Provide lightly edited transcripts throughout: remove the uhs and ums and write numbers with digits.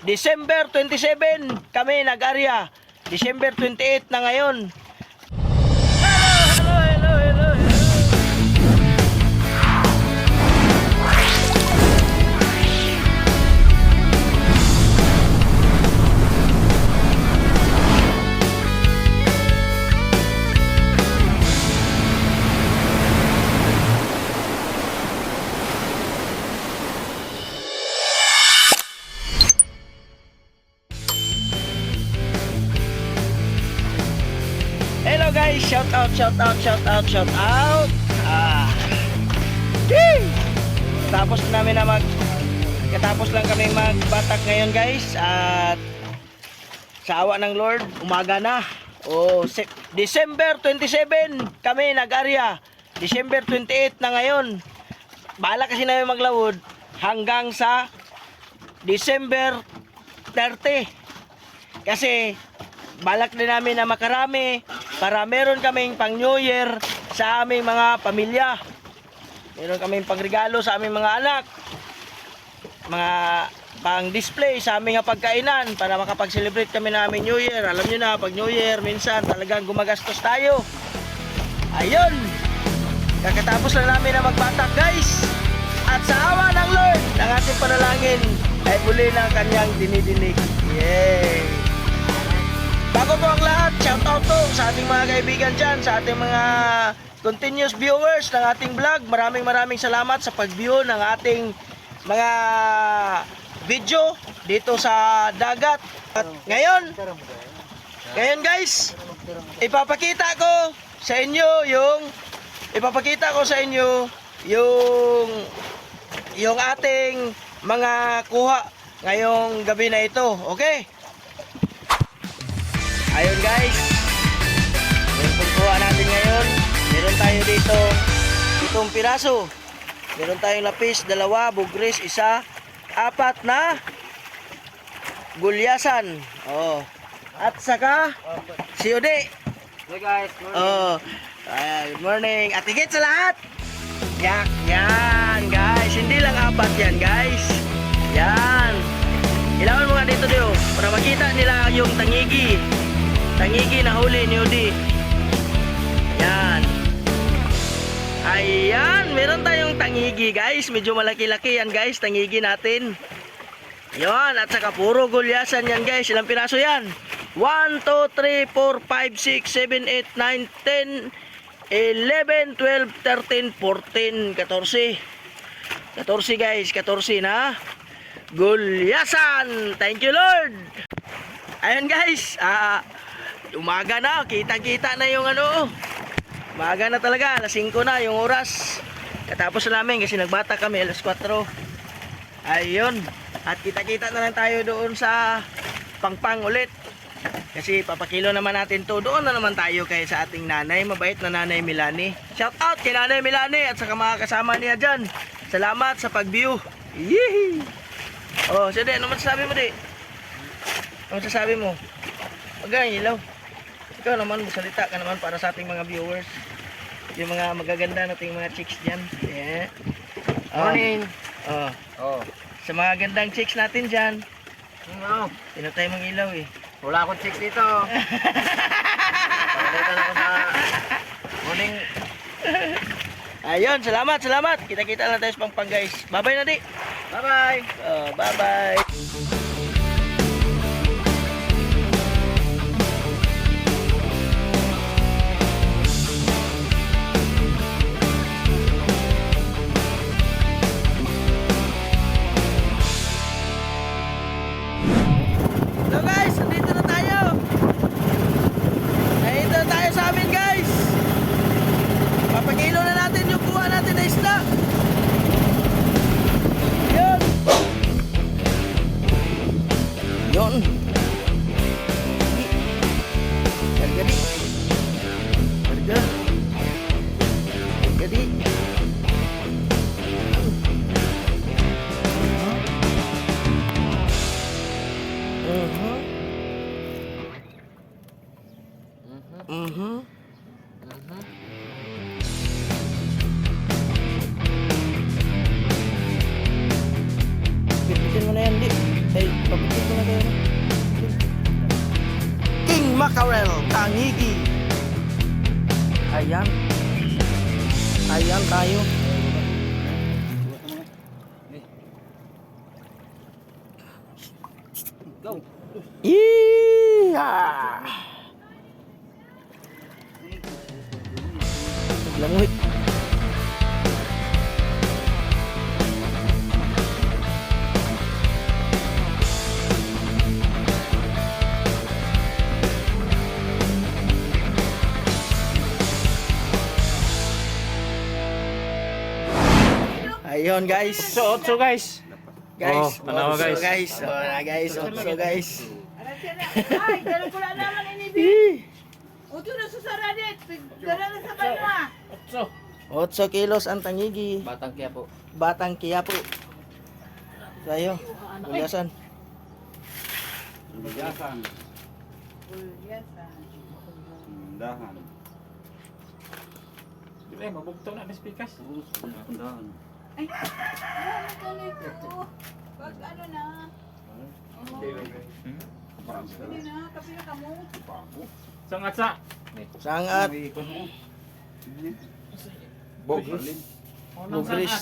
December 27 kami nag-arya. December 28 na ngayon. Hello. Hello guys, shout out. Yee! Katapos lang kami magbatak ngayon guys, at sa awa ng Lord, umaga na. December 27 kami nag-arya. December 28 na ngayon. Bala kasi namin maglawod hanggang sa December 30. Kasi balak din namin na makarami para meron kaming pang New Year sa aming mga pamilya. Meron kaming pangregalo sa aming mga anak. Mga pang display sa aming pagkainan para makapag-celebrate kami na aming New Year. Alam nyo na, pag New Year, minsan talagang gumagastos tayo. Ayun! Kakatapos lang namin na magbatak guys. At sa awa ng Lord, ang ating panalangin ay muli na kanyang dinidinig. Yay! Bago po ang lahat, shout out to sa ating mga kaibigan dyan, sa ating mga continuous viewers ng ating vlog. Maraming salamat sa pag-view ng ating mga video dito sa dagat. At ngayon guys, ipapakita ko sa inyo yung ating mga kuha ngayong gabi na ito. Okay? Ayun guys, yung pagkuha natin ngayon, meron tayo dito itong piraso. Meron tayong lapis, 2, bugris, 1, 4 na gulyasan. At saka si Ode. Hey guys, morning. Good morning. At higit sa lahat, yan guys, hindi lang 4 yan guys. Yan. Ilawan mo nga dito para makita nila yung tangigi na huli ni Odi. Yan. Ayan, meron tayong tangigi guys. Medyo malaki-laki yan guys, tangigi natin. Yan, at saka puro gulyasan yan guys. Ilang piraso yan? 1, 2, 3, 4, 5, 6, 7, 8, 9, 10, 11, 12, 13, 14, 14. 14 guys, 14 na gulyasan. Thank you Lord. Ayan guys, umaga na, kita-kita na yung umaga na talaga, alas 5 na yung oras. Katapos na namin kasi nagbata kami alas 4. Ayun, at kita-kita na lang tayo doon sa Pangpang ulit. Kasi papakilo naman natin to. Doon na naman tayo kay sa ating nanay, mabait na nanay Milani. Shout out kay nanay Milani at saka mga kasama niya dyan. Salamat sa pag-view. Yee! Sige, ano masasabi mo di? Ano masasabi mo? Magandang ilaw. Ikaw naman, magsalita ka naman para sa ating mga viewers. Yung mga magaganda nating mga chicks dyan. Yeah. Morning. Sa mga gandang chicks natin dyan. Sino tayo mong ilaw eh. Wala akong chicks dito. Pagkalitan ako sa morning. Ayun, salamat. Kita-kita lang tayo sa Pangpang guys. Bye-bye na di. Bye-bye. Bye-bye. Hello guys, nandito na tayo. Nandito na tayo sa amin guys. Papakilo na natin yung kuha natin na isda. Yun. Harga di. Pipitin mo na yan, di. Ay, papitin. ko na kayo. King Mackerel, Tangigi. Ayan. Ayan tayo. Go. Yeehaw! Langoy. Ayun guys. Otso guys. Guys, Oh, tanawa, otso, guys. guys. Oh, na guys, otso guys. Ay, dala ko lang naman inibi. Ih, Uto na sa saradit. Dala na sa banwa. Otso. 8 kilos ang tangigi. Batang kaya po. Batang Quiapo. Tayo. Gulyasan. Bijasan, Ulyasan. dahan, Dili mabugtaw na spikas. dahan. Ay, ano ka nito? Pag ano na? Pili na, kapila ka mo. Sangat sa. Sangat. Bogris. Bugris.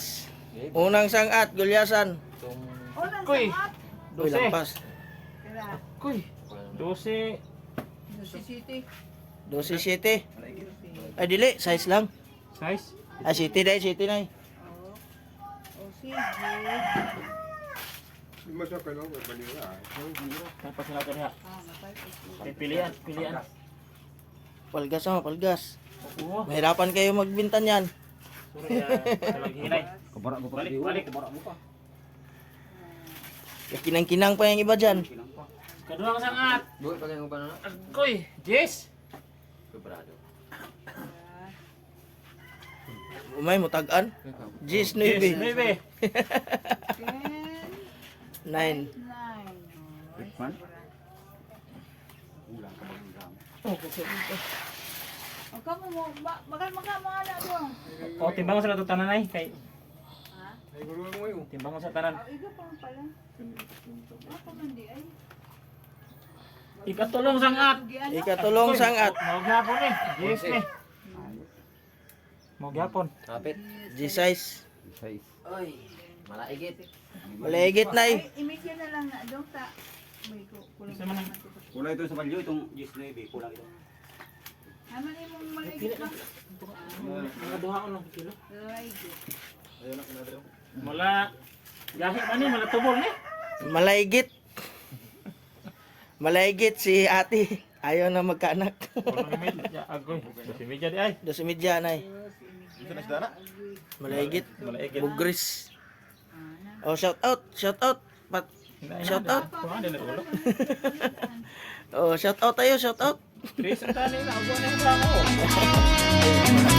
Unang sangat. Gulyasan. O, lang Kuy. samat. Uy, lampas. Kaya, Kuy. 12. Lucy City. 12-7. Ay, dili. Size lang. Size. Ay, city na. City na. O, o sige. Tapos na natin ha. Mapay. Pilihan. Pilihan. Palgas mo, palgas. Oo. Mahirapan kayo magbintan yan. Sorry talag hinay. Kabara mo pa. Balik, balik. Kabara mo pa. Kinang-kinang pa yung iba dyan. Kaduha ka sangat. Buhay pa kayo ba na? Kuy. Jess. Sobrado. Umay mo tagan. Gis 9. 9. 10, 9. 9. Tikman. Ulang ka bang gam. O, kamo mo, magal mga na doon. O timbang mo sa lato tanan ay kay Ha? timbang mo sa tanan. O, iga pa pala. Ako man di ay. Ikatulong sangat. Ikatulong sangat. Magyapon eh. Jess ni. Magyapon. Kapit. G-size. Size. Oy. Malaigit. Maligit na Ay, imigyan na lang na doon ta. May kulang Isa man ang- Kulay ito sa balyo itong Gis Navy. Kulang ito. Naman yung maligit ba? Nakaduha ko ng kilo. Maligit. Mula gahi man ni mala tubol ni. Malaygit. Malaygit si ate. Ayaw na magkaanak. Kulang media agoy. Si media di ay. 12 na. Malaygit. Malaigit. Bugris. Oh, shout out. Shout out. Shout out. Kuha din ulo. Oh, shout out tayo. Shout out. Tres ang tani na ugo na yung bango.